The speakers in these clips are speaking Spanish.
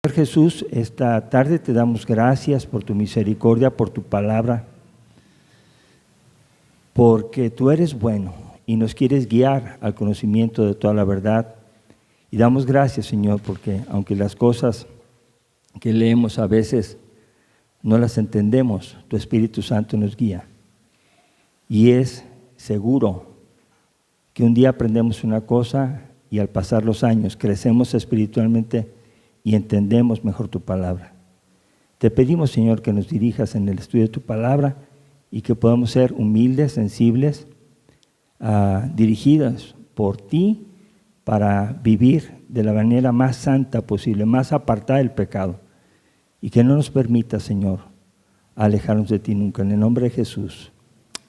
Señor Jesús, esta tarde te damos gracias por tu misericordia, por tu palabra, porque tú eres bueno y nos quieres guiar al conocimiento de toda la verdad. Y damos gracias, Señor, porque aunque las cosas que leemos a veces no las entendemos, tu Espíritu Santo nos guía. Y es seguro que un día aprendemos una cosa y al pasar los años crecemos espiritualmente y entendemos mejor tu palabra. Te pedimos, Señor, que nos dirijas en el estudio de tu palabra y que podamos ser humildes, sensibles, dirigidos por ti para vivir de la manera más santa posible, más apartada del pecado, y que no nos permita, Señor, alejarnos de ti nunca. En el nombre de Jesús.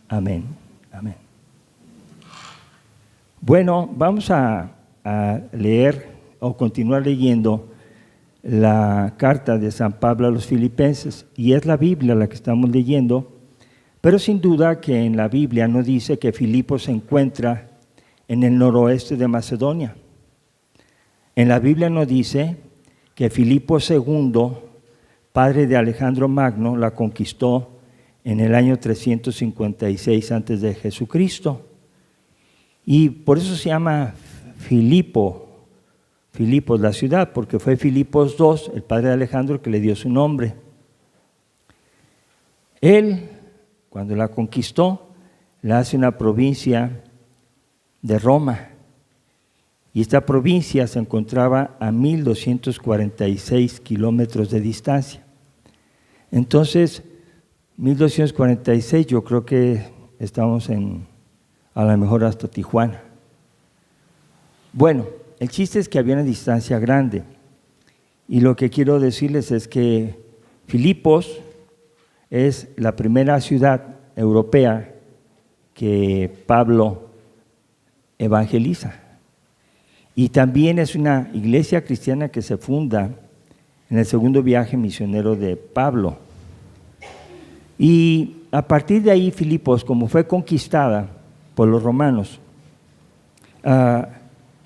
Amén. Amén. Bueno, vamos a leer o continuar leyendo la carta de San Pablo a los Filipenses, y es la Biblia la que estamos leyendo, pero sin duda que en la Biblia no dice que Filipos se encuentra en el noroeste de Macedonia. En la Biblia no dice que Filipo II, padre de Alejandro Magno, la conquistó en el año 356 antes de Jesucristo, y por eso se llama Filipos la ciudad, porque fue Filipos II, el padre de Alejandro, el que le dio su nombre. Él, cuando la conquistó, la hace una provincia de Roma, y esta provincia se encontraba a 1246 kilómetros de distancia. Entonces, 1246, yo creo que estamos a lo mejor hasta Tijuana. Bueno, el chiste es que había una distancia grande, y lo que quiero decirles es que Filipos es la primera ciudad europea que Pablo evangeliza, y también es una iglesia cristiana que se funda en el segundo viaje misionero de Pablo. Y a partir de ahí Filipos, como fue conquistada por los romanos,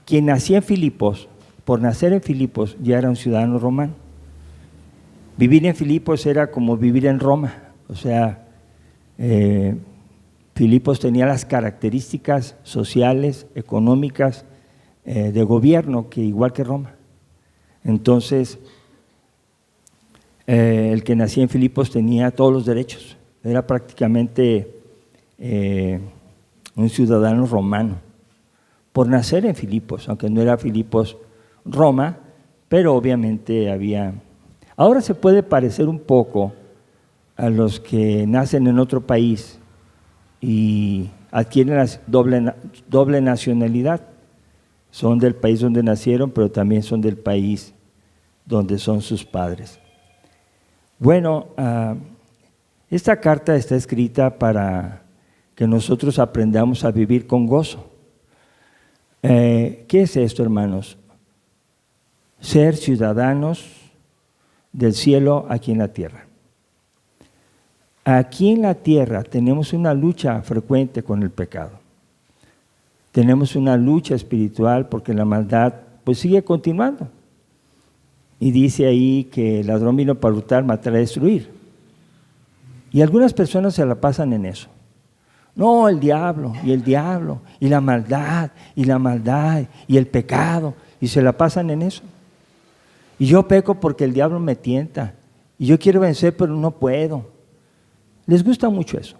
quien nacía en Filipos, por nacer en Filipos, ya era un ciudadano romano. Vivir en Filipos era como vivir en Roma. O sea, Filipos tenía las características sociales, económicas, de gobierno, que igual que Roma. Entonces, el que nacía en Filipos tenía todos los derechos. Era prácticamente un ciudadano romano, por nacer en Filipos, aunque no era Filipos Roma, pero obviamente había. Ahora se puede parecer un poco a los que nacen en otro país y adquieren la doble nacionalidad. Son del país donde nacieron, pero también son del país donde son sus padres. Bueno, esta carta está escrita para que nosotros aprendamos a vivir con gozo. ¿Qué es esto, hermanos? Ser ciudadanos del cielo aquí en la tierra. Aquí en la tierra tenemos una lucha frecuente con el pecado. Tenemos una lucha espiritual porque la maldad pues sigue continuando. Y dice ahí que el ladrón vino para hurtar, matar y destruir. Y algunas personas se la pasan en eso. No, el diablo, y la maldad, y el pecado, y se la pasan en eso. Y yo peco porque el diablo me tienta, y yo quiero vencer, pero no puedo. Les gusta mucho eso.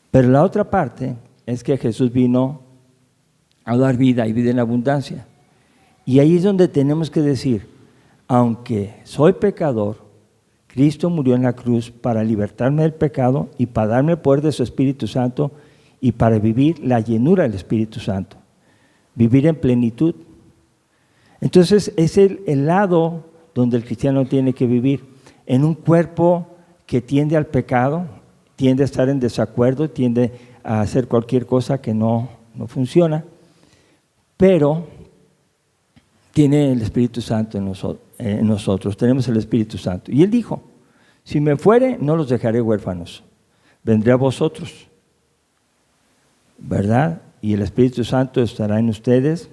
Pero la otra parte es que Jesús vino a dar vida, y vida en abundancia. Y ahí es donde tenemos que decir, aunque soy pecador, Cristo murió en la cruz para libertarme del pecado y para darme el poder de su Espíritu Santo y para vivir la llenura del Espíritu Santo, vivir en plenitud. Entonces es el lado donde el cristiano tiene que vivir, en un cuerpo que tiende al pecado, tiende a estar en desacuerdo, tiende a hacer cualquier cosa que no funciona, pero tiene el Espíritu Santo en nosotros, tenemos el Espíritu Santo. Y Él dijo, si me fuere, no los dejaré huérfanos, vendré a vosotros, ¿verdad? Y el Espíritu Santo estará en ustedes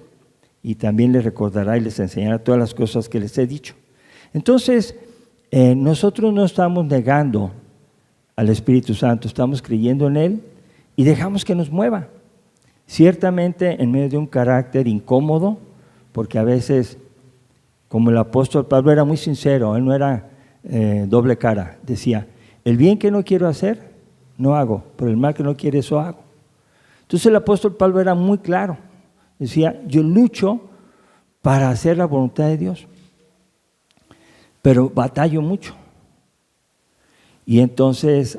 y también les recordará y les enseñará todas las cosas que les he dicho. Entonces, nosotros no estamos negando al Espíritu Santo, estamos creyendo en Él y dejamos que nos mueva. Ciertamente en medio de un carácter incómodo, porque a veces, como el apóstol Pablo era muy sincero, él no era doble cara, decía, el bien que no quiero hacer, no hago, pero el mal que no quiero, eso hago. Entonces el apóstol Pablo era muy claro, decía, yo lucho para hacer la voluntad de Dios, pero batallo mucho. Y entonces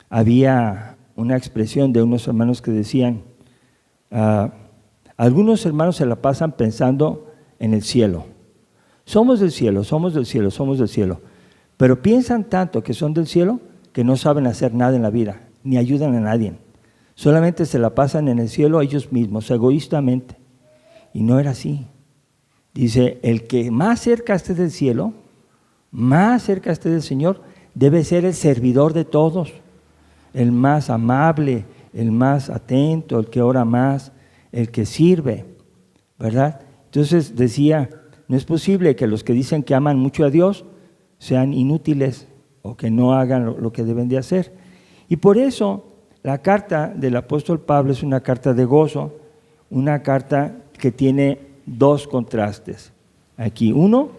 había una expresión de unos hermanos que decían, algunos hermanos se la pasan pensando en el cielo. Somos del cielo, somos del cielo, somos del cielo. Pero piensan tanto que son del cielo que no saben hacer nada en la vida, ni ayudan a nadie. Solamente se la pasan en el cielo ellos mismos, egoístamente. Y no era así. Dice, el que más cerca esté del cielo, más cerca esté del Señor, debe ser el servidor de todos, el más amable, el más atento, el que ora más, el que sirve, ¿verdad? Entonces decía, no es posible que los que dicen que aman mucho a Dios sean inútiles o que no hagan lo que deben de hacer. Y por eso la carta del apóstol Pablo es una carta de gozo, una carta que tiene dos contrastes. Aquí, uno,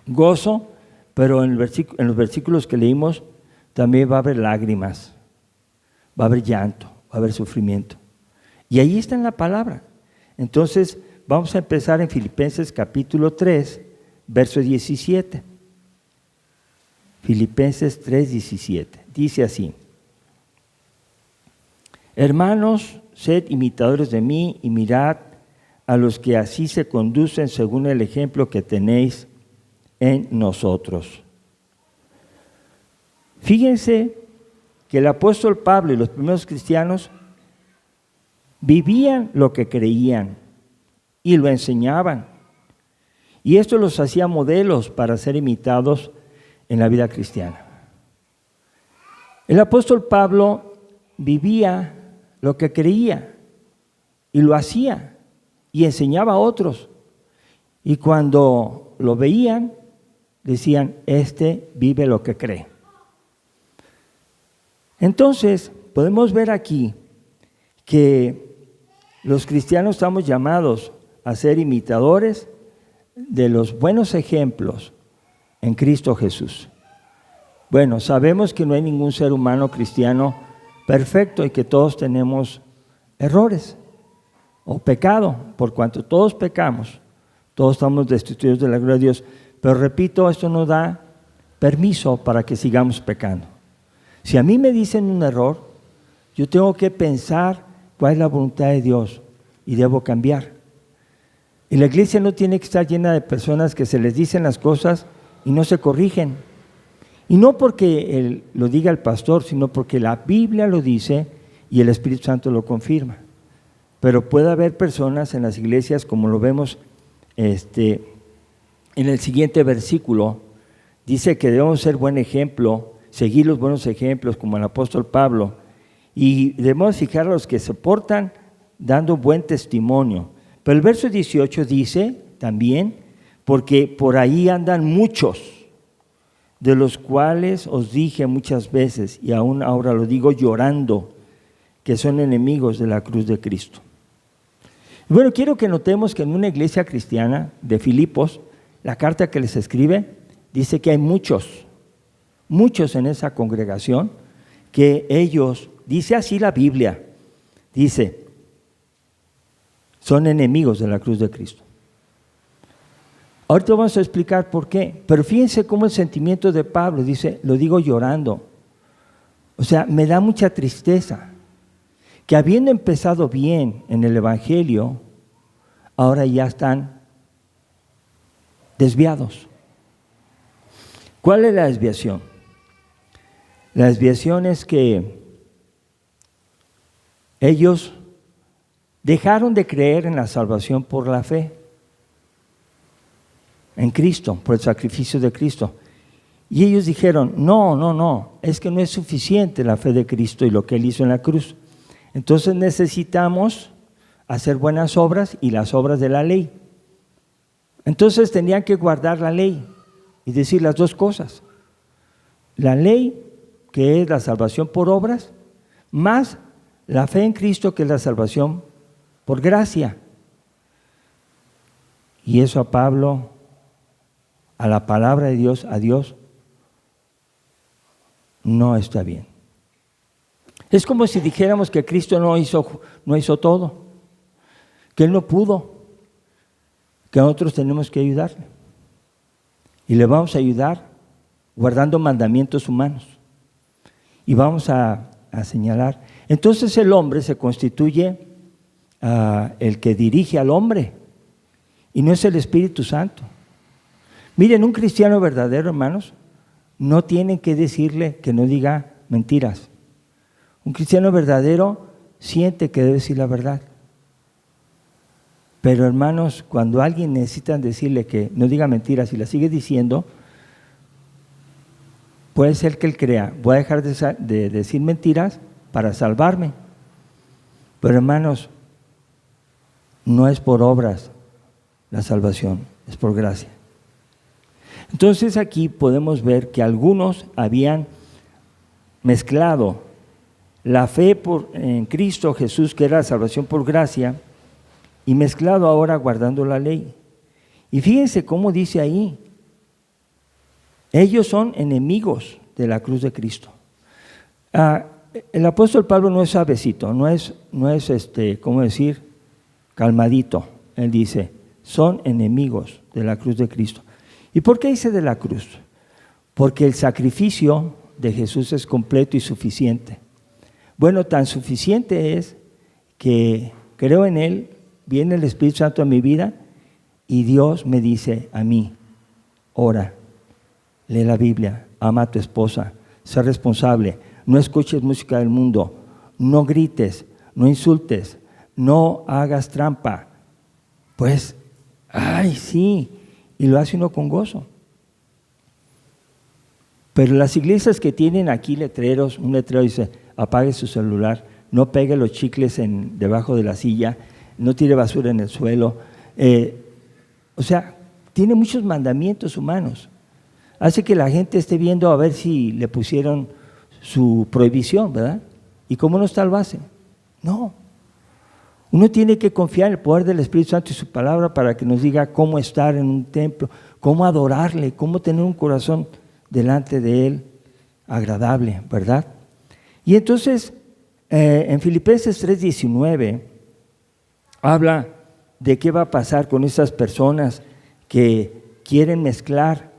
gozo, pero en los versículos que leímos también va a haber lágrimas, va a haber llanto, va a haber sufrimiento. Y ahí está en la palabra. Entonces, vamos a empezar en Filipenses capítulo 3, verso 17. Filipenses 3, 17. Dice así, hermanos, sed imitadores de mí y mirad a los que así se conducen según el ejemplo que tenéis en nosotros. Fíjense que el apóstol Pablo y los primeros cristianos vivían lo que creían y lo enseñaban. Y esto los hacía modelos para ser imitados en la vida cristiana. El apóstol Pablo vivía lo que creía y lo hacía y enseñaba a otros. Y cuando lo veían, decían, este vive lo que cree. Entonces, podemos ver aquí que los cristianos estamos llamados a ser imitadores de los buenos ejemplos en Cristo Jesús. Bueno, sabemos que no hay ningún ser humano cristiano perfecto y que todos tenemos errores o pecado, por cuanto todos pecamos, todos estamos destituidos de la gloria de Dios. Pero repito, esto no da permiso para que sigamos pecando. Si a mí me dicen un error, yo tengo que pensar cuál es la voluntad de Dios y debo cambiar. Y la iglesia no tiene que estar llena de personas que se les dicen las cosas y no se corrigen. Y no porque lo diga el pastor, sino porque la Biblia lo dice y el Espíritu Santo lo confirma. Pero puede haber personas en las iglesias, como lo vemos en el siguiente versículo, dice que debemos ser buen ejemplo, seguir los buenos ejemplos como el apóstol Pablo, y debemos fijar a los que se portan dando buen testimonio. Pero el verso 18 dice también, porque por ahí andan muchos, de los cuales os dije muchas veces, y aún ahora lo digo llorando, que son enemigos de la cruz de Cristo. Bueno, quiero que notemos que en una iglesia cristiana de Filipos, la carta que les escribe dice que hay muchos en esa congregación, que ellos, dice así la Biblia, dice, son enemigos de la cruz de Cristo. Ahorita vamos a explicar por qué, pero fíjense cómo el sentimiento de Pablo dice, lo digo llorando. O sea, me da mucha tristeza que habiendo empezado bien en el Evangelio, ahora ya están desviados. ¿Cuál es la desviación? La desviación es que ellos dejaron de creer en la salvación por la fe en Cristo, por el sacrificio de Cristo. Y ellos dijeron, no, es que no es suficiente la fe de Cristo y lo que Él hizo en la cruz. Entonces necesitamos hacer buenas obras y las obras de la ley. Entonces tenían que guardar la ley y decir las dos cosas. La ley, que es la salvación por obras, más la fe en Cristo, que es la salvación por gracia. Y eso a Pablo, a la palabra de Dios, a Dios, no está bien. Es como si dijéramos que Cristo no hizo todo, que Él no pudo, que nosotros tenemos que ayudarle. Y le vamos a ayudar guardando mandamientos humanos. Y vamos a señalar. Entonces el hombre se constituye el que dirige al hombre, y no es el Espíritu Santo. Miren, un cristiano verdadero, hermanos, no tienen que decirle que no diga mentiras. Un cristiano verdadero siente que debe decir la verdad. Pero hermanos, cuando alguien necesita decirle que no diga mentiras y la sigue diciendo, puede ser que él crea, voy a dejar de decir mentiras para salvarme. Pero hermanos, no es por obras la salvación, es por gracia. Entonces aquí podemos ver que algunos habían mezclado la fe en Cristo Jesús, que era la salvación por gracia, y mezclado ahora guardando la ley. Y fíjense cómo dice ahí, ellos son enemigos de la cruz de Cristo. El apóstol Pablo no es suavecito, no es ¿cómo decir? Calmadito. Él dice, son enemigos de la cruz de Cristo. ¿Y por qué dice de la cruz? Porque el sacrificio de Jesús es completo y suficiente. Bueno, tan suficiente es que creo en Él, viene el Espíritu Santo a mi vida y Dios me dice a mí, ora, lee la Biblia, ama a tu esposa, sé responsable, no escuches música del mundo, no grites, no insultes, no hagas trampa. Pues, ay, sí, y lo hace uno con gozo. Pero las iglesias que tienen aquí letreros, un letrero dice, apague su celular, no pegue los chicles debajo de la silla, no tire basura en el suelo. O sea, tiene muchos mandamientos humanos. Hace que la gente esté viendo a ver si le pusieron su prohibición, ¿verdad? ¿Y cómo no está lo hace? No. Uno tiene que confiar en el poder del Espíritu Santo y su palabra para que nos diga cómo estar en un templo, cómo adorarle, cómo tener un corazón delante de Él agradable, ¿verdad? Y entonces, en Filipenses 3:19, habla de qué va a pasar con esas personas que quieren mezclar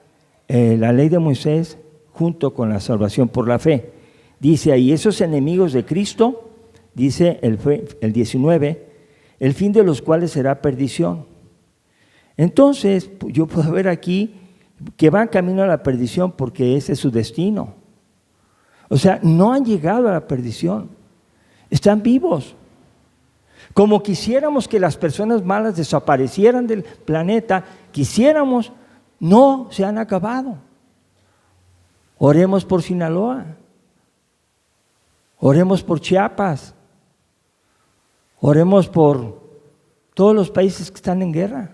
la ley de Moisés junto con la salvación por la fe. Dice ahí, esos enemigos de Cristo, dice el 19, el fin de los cuales será perdición. Entonces, yo puedo ver aquí que van camino a la perdición porque ese es su destino. O sea, no han llegado a la perdición, están vivos. Como quisiéramos que las personas malas desaparecieran del planeta, quisiéramos, no se han acabado. Oremos por Sinaloa, oremos por Chiapas, oremos por todos los países que están en guerra.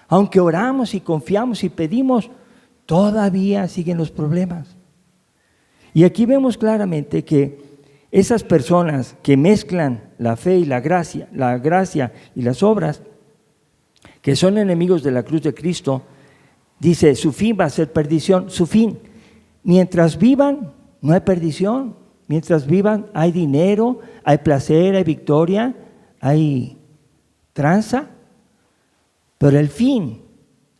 Aunque oramos y confiamos y pedimos, todavía siguen los problemas. Y aquí vemos claramente que esas personas que mezclan la fe y la gracia y las obras, que son enemigos de la cruz de Cristo, dice, su fin va a ser perdición. Su fin, mientras vivan, no hay perdición. Mientras vivan, hay dinero, hay placer, hay victoria, hay tranza. Pero el fin,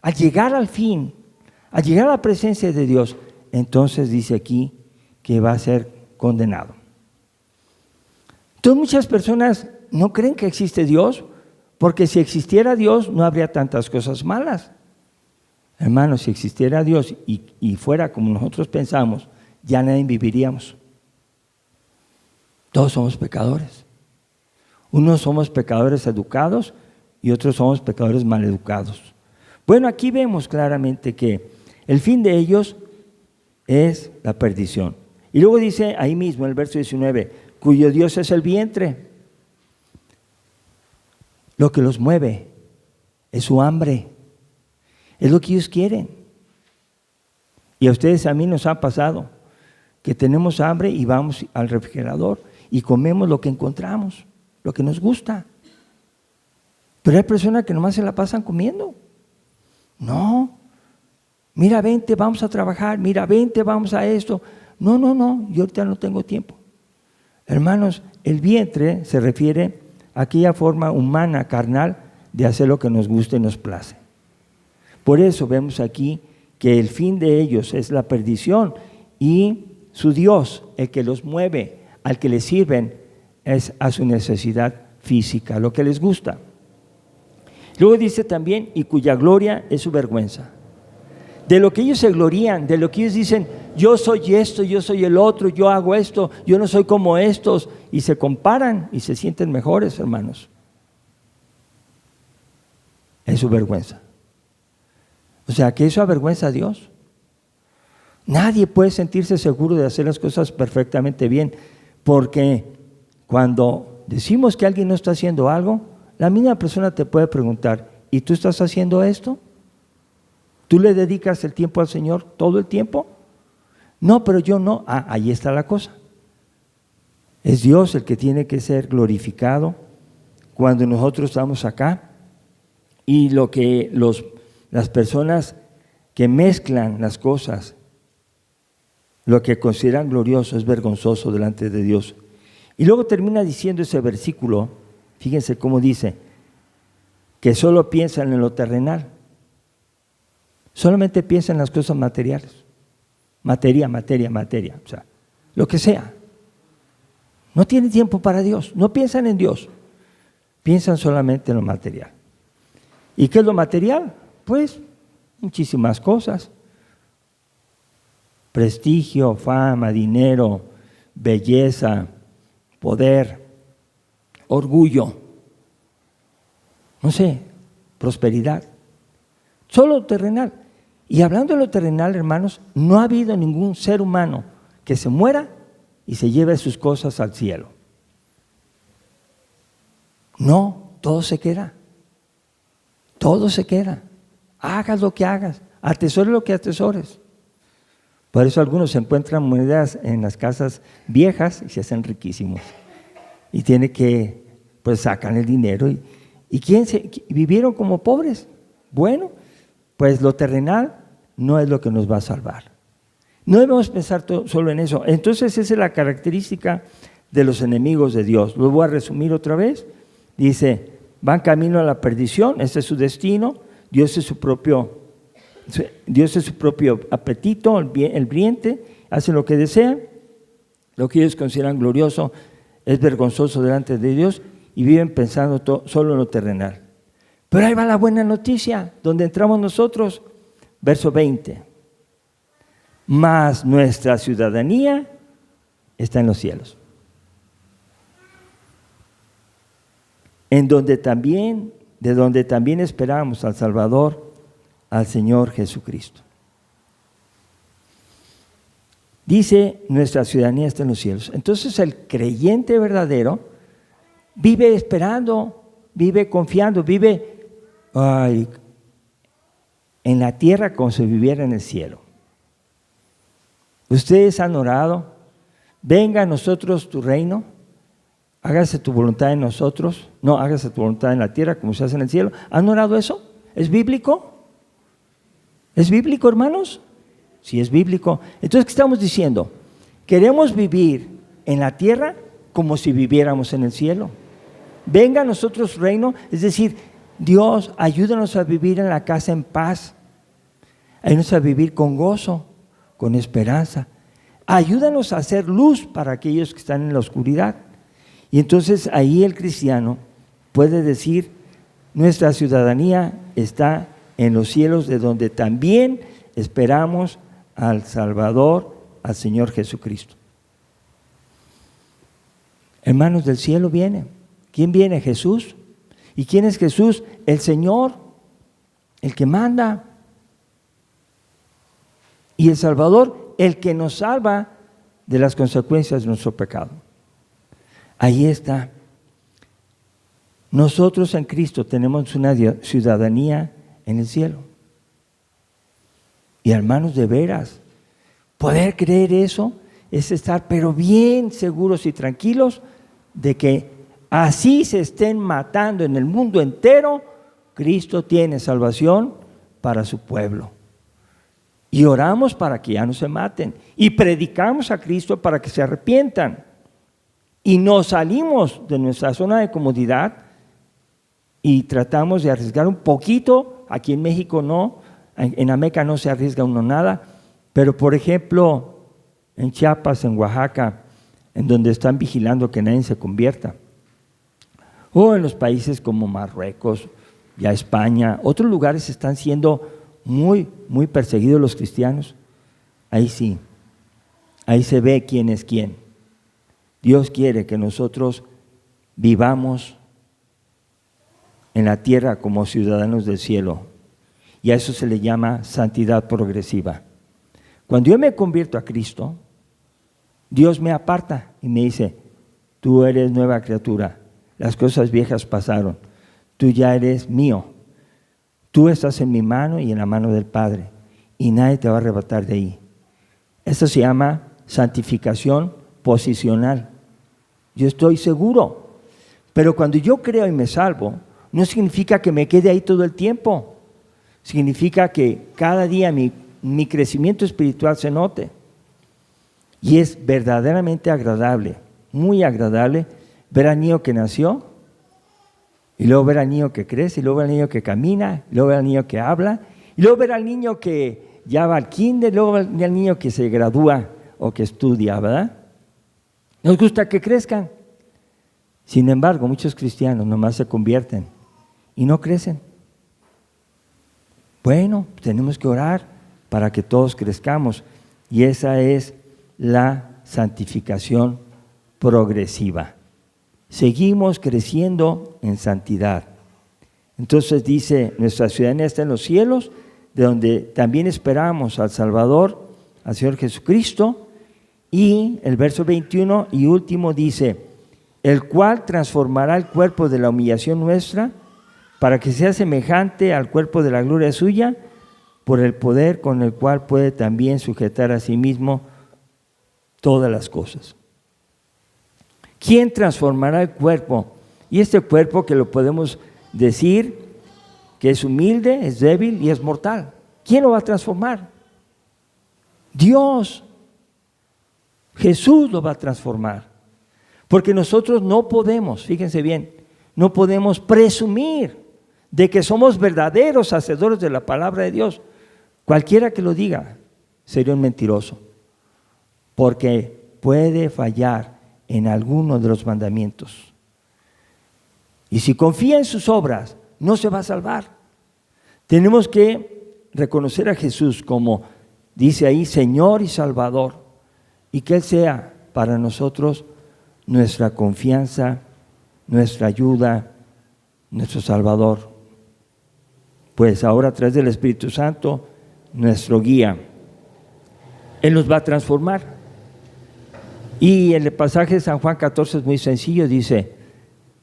al llegar al fin, al llegar a la presencia de Dios, entonces dice aquí que va a ser condenado. Entonces muchas personas no creen que existe Dios, porque si existiera Dios no habría tantas cosas malas. Hermanos, si existiera Dios y fuera como nosotros pensamos, ya nadie viviríamos. Todos somos pecadores. Unos somos pecadores educados y otros somos pecadores maleducados. Bueno, aquí vemos claramente que el fin de ellos es la perdición. Y luego dice ahí mismo en el verso 19, cuyo Dios es el vientre. Lo que los mueve es su hambre. Es lo que ellos quieren. Y a ustedes, a mí nos ha pasado que tenemos hambre y vamos al refrigerador y comemos lo que encontramos, lo que nos gusta. Pero hay personas que nomás se la pasan comiendo. No, mira, vente, vamos a trabajar, mira, vente, vamos a esto. No, yo ahorita no tengo tiempo. Hermanos, el vientre se refiere a aquella forma humana, carnal, de hacer lo que nos gusta y nos place. Por eso vemos aquí que el fin de ellos es la perdición y su Dios, el que los mueve, al que les sirven, es a su necesidad física, lo que les gusta. Luego dice también, y cuya gloria es su vergüenza. De lo que ellos se glorían, de lo que ellos dicen, yo soy esto, yo soy el otro, yo hago esto, yo no soy como estos, y se comparan y se sienten mejores, hermanos. Es su vergüenza. O sea, que eso avergüenza a Dios. Nadie puede sentirse seguro de hacer las cosas perfectamente bien, porque cuando decimos que alguien no está haciendo algo, la misma persona te puede preguntar, ¿y tú estás haciendo esto? ¿Tú le dedicas el tiempo al Señor todo el tiempo? No, pero yo no. Ahí está la cosa. Es Dios el que tiene que ser glorificado cuando nosotros estamos acá. Y lo que las personas que mezclan las cosas, lo que consideran glorioso es vergonzoso delante de Dios. Y luego termina diciendo ese versículo, fíjense cómo dice, que solo piensan en lo terrenal. Solamente piensan en las cosas materiales. Materia, o sea, lo que sea. No tienen tiempo para Dios, no piensan en Dios, piensan solamente en lo material. ¿Y qué es lo material? Pues muchísimas cosas. Prestigio, fama, dinero, belleza, poder, orgullo, no sé, prosperidad. Solo terrenal. Y hablando de lo terrenal, hermanos, no ha habido ningún ser humano que se muera y se lleve sus cosas al cielo. No, todo se queda. Todo se queda. Hagas lo que hagas, atesores lo que atesores. Por eso algunos encuentran monedas en las casas viejas y se hacen riquísimos. Y tiene que, pues sacan el dinero. ¿Y quién vivieron como pobres? Bueno, pues lo terrenal no es lo que nos va a salvar. No debemos pensar solo en eso. Entonces esa es la característica de los enemigos de Dios. Lo voy a resumir otra vez. Dice, van camino a la perdición, ese es su destino, Dios es su propio apetito, el vientre, hacen lo que desean, lo que ellos consideran glorioso es vergonzoso delante de Dios y viven pensando solo en lo terrenal. Pero ahí va la buena noticia, donde entramos nosotros, verso 20. Mas nuestra ciudadanía está en los cielos, de donde también esperamos al Salvador, al Señor Jesucristo. Dice, nuestra ciudadanía está en los cielos. Entonces el creyente verdadero vive esperando, vive confiando, vive en la tierra como si viviera en el cielo. Ustedes han orado, venga a nosotros tu reino, hágase tu voluntad en nosotros, no hágase tu voluntad en la tierra como se hace en el cielo. ¿Han orado eso? ¿Es bíblico? ¿Es bíblico, hermanos? Sí, es bíblico. Entonces, ¿qué estamos diciendo? Queremos vivir en la tierra como si viviéramos en el cielo. Venga a nosotros reino, es decir, Dios, ayúdanos a vivir en la casa en paz, ayúdanos a vivir con gozo, con esperanza. Ayúdanos a hacer luz para aquellos que están en la oscuridad. Y entonces ahí el cristiano puede decir, nuestra ciudadanía está en los cielos, de donde también esperamos al Salvador, al Señor Jesucristo. Hermanos, del cielo viene. ¿Quién viene? Jesús. ¿Y quién es Jesús? El Señor, el que manda. Y el Salvador, el que nos salva de las consecuencias de nuestro pecado. Ahí está. Nosotros en Cristo tenemos una ciudadanía en el cielo. Y hermanos, de veras, poder creer eso es estar pero bien seguros y tranquilos de que así se estén matando en el mundo entero, Cristo tiene salvación para su pueblo. Y oramos para que ya no se maten. Y predicamos a Cristo para que se arrepientan. Y nos salimos de nuestra zona de comodidad y tratamos de arriesgar un poquito. Aquí en México no, en Ameca no se arriesga uno nada. Pero por ejemplo, en Chiapas, en Oaxaca, en donde están vigilando que nadie se convierta. O en los países como Marruecos, ya España, otros lugares están siendo muy perseguidos los cristianos. Ahí sí, ahí se ve quién es quién. Dios quiere que nosotros vivamos en la tierra como ciudadanos del cielo, y a eso se le llama santidad progresiva. Cuando yo me convierto a Cristo, Dios me aparta y me dice: tú eres nueva criatura, las cosas viejas pasaron, tú ya eres mío. Tú estás en mi mano y en la mano del Padre, y nadie te va a arrebatar de ahí. Esto se llama santificación posicional. Yo estoy seguro, pero cuando yo creo y me salvo, no significa que me quede ahí todo el tiempo. Significa que cada día mi crecimiento espiritual se note. Y es verdaderamente agradable, muy agradable, ver al niño que nació, y luego ver al niño que crece, y luego ver al niño que camina, y luego ver al niño que habla, y luego ver al niño que ya va al kinder, y luego ver al niño que se gradúa o que estudia, ¿verdad? Nos gusta que crezcan. Sin embargo, muchos cristianos nomás se convierten y no crecen. Bueno, tenemos que orar para que todos crezcamos, y esa es la santificación progresiva. Seguimos creciendo en santidad. Entonces dice: nuestra ciudadanía está en los cielos, de donde también esperamos al Salvador, al Señor Jesucristo. Y el verso 21 y último dice: el cual transformará el cuerpo de la humillación nuestra, para que sea semejante al cuerpo de la gloria suya, por el poder con el cual puede también sujetar a sí mismo todas las cosas. ¿Quién transformará el cuerpo? Y este cuerpo, que lo podemos decir que es humilde, es débil y es mortal. ¿Quién lo va a transformar? Dios. Jesús lo va a transformar. Porque nosotros no podemos, fíjense bien, no podemos presumir de que somos verdaderos hacedores de la palabra de Dios. Cualquiera que lo diga sería un mentiroso, porque puede fallar en alguno de los mandamientos. Y si confía en sus obras, no se va a salvar. Tenemos que reconocer a Jesús como, dice ahí, Señor y Salvador, y que Él sea para nosotros nuestra confianza, nuestra ayuda, nuestro Salvador. Pues ahora, a través del Espíritu Santo, nuestro guía, Él nos va a transformar. Y el pasaje de San Juan 14 es muy sencillo, dice: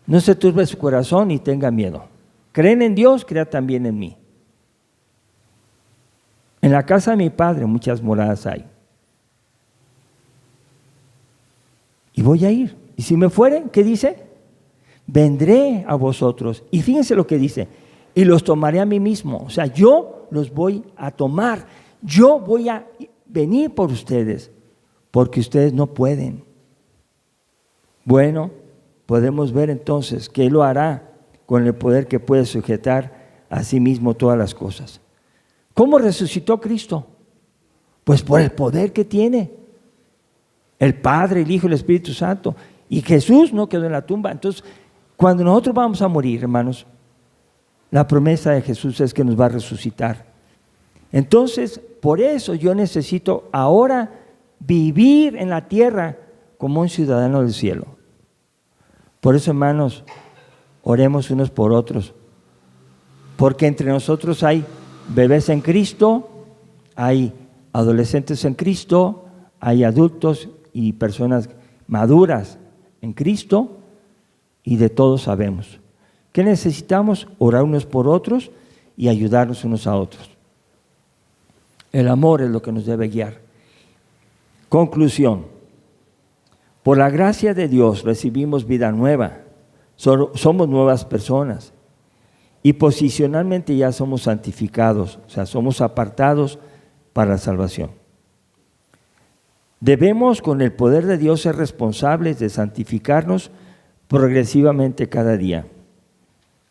no se turbe su corazón y tenga miedo. Creen en Dios, crea también en mí. En la casa de mi Padre muchas moradas hay. Y voy a ir. Y si me fueren, ¿qué dice? Vendré a vosotros. Y fíjense lo que dice: y los tomaré a mí mismo. O sea, yo los voy a tomar. Yo voy a venir por ustedes, porque ustedes no pueden. Bueno, podemos ver entonces que Él lo hará con el poder que puede sujetar a sí mismo todas las cosas. ¿Cómo resucitó Cristo? Pues por el poder que tiene el Padre, el Hijo y el Espíritu Santo. Y Jesús no quedó en la tumba. Entonces, cuando nosotros vamos a morir, hermanos, la promesa de Jesús es que nos va a resucitar. Entonces, por eso yo necesito ahora vivir en la tierra como un ciudadano del cielo. Por eso, hermanos, oremos unos por otros, porque entre nosotros hay bebés en Cristo, hay adolescentes en Cristo, hay adultos y personas maduras en Cristo, y de todos sabemos. ¿Qué necesitamos? Orar unos por otros y ayudarnos unos a otros. El amor es lo que nos debe guiar. Conclusión. Por la gracia de Dios recibimos vida nueva. Somos nuevas personas. Y posicionalmente ya somos santificados, o sea, somos apartados para la salvación. Debemos, con el poder de Dios, ser responsables de santificarnos progresivamente cada día.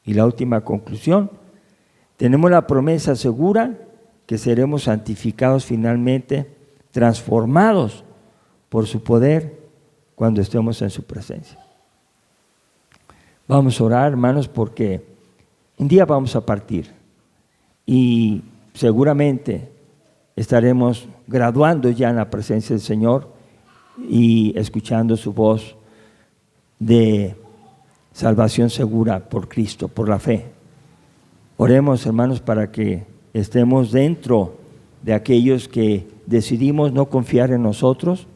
Y la última conclusión, tenemos la promesa segura que seremos santificados finalmente, transformados por su poder cuando estemos en su presencia. Vamos a orar, hermanos, porque un día vamos a partir y seguramente estaremos graduando ya en la presencia del Señor y escuchando su voz de salvación segura por Cristo, por la fe. Oremos, hermanos, para que estemos dentro de aquellos que decidimos no confiar en nosotros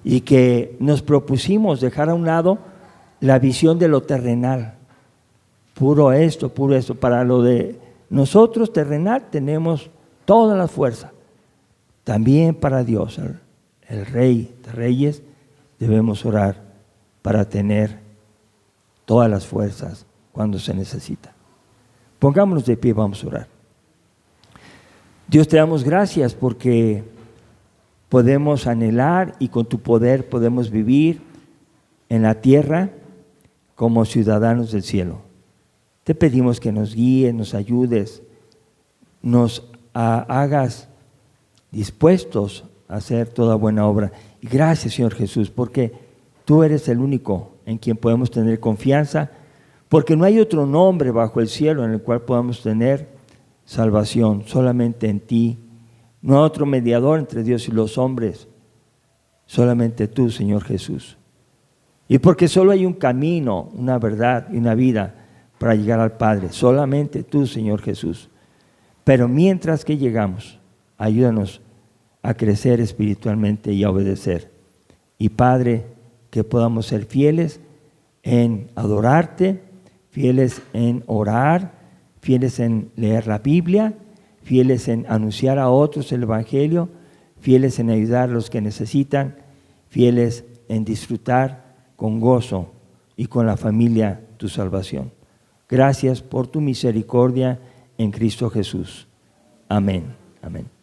y que nos propusimos dejar a un lado la visión de lo terrenal. Puro esto. Para lo de nosotros terrenal tenemos toda la fuerza. También para Dios, el Rey de Reyes, debemos orar para tener todas las fuerzas cuando se necesita. Pongámonos de pie, vamos a orar. Dios, te damos gracias porque podemos anhelar y con tu poder podemos vivir en la tierra como ciudadanos del cielo. Te pedimos que nos guíes, nos ayudes, nos hagas dispuestos a hacer toda buena obra. Y gracias, Señor Jesús, porque tú eres el único en quien podemos tener confianza, porque no hay otro nombre bajo el cielo en el cual podamos tener salvación, solamente en ti. No hay otro mediador entre Dios y los hombres, solamente tú, Señor Jesús. Y porque solo hay un camino, una verdad y una vida para llegar al Padre, solamente tú, Señor Jesús. Pero mientras que llegamos, ayúdanos a crecer espiritualmente y a obedecer. Y Padre, que podamos ser fieles en adorarte, fieles en orar, fieles en leer la Biblia, fieles en anunciar a otros el Evangelio, fieles en ayudar a los que necesitan, fieles en disfrutar con gozo y con la familia tu salvación. Gracias por tu misericordia en Cristo Jesús. Amén. Amén.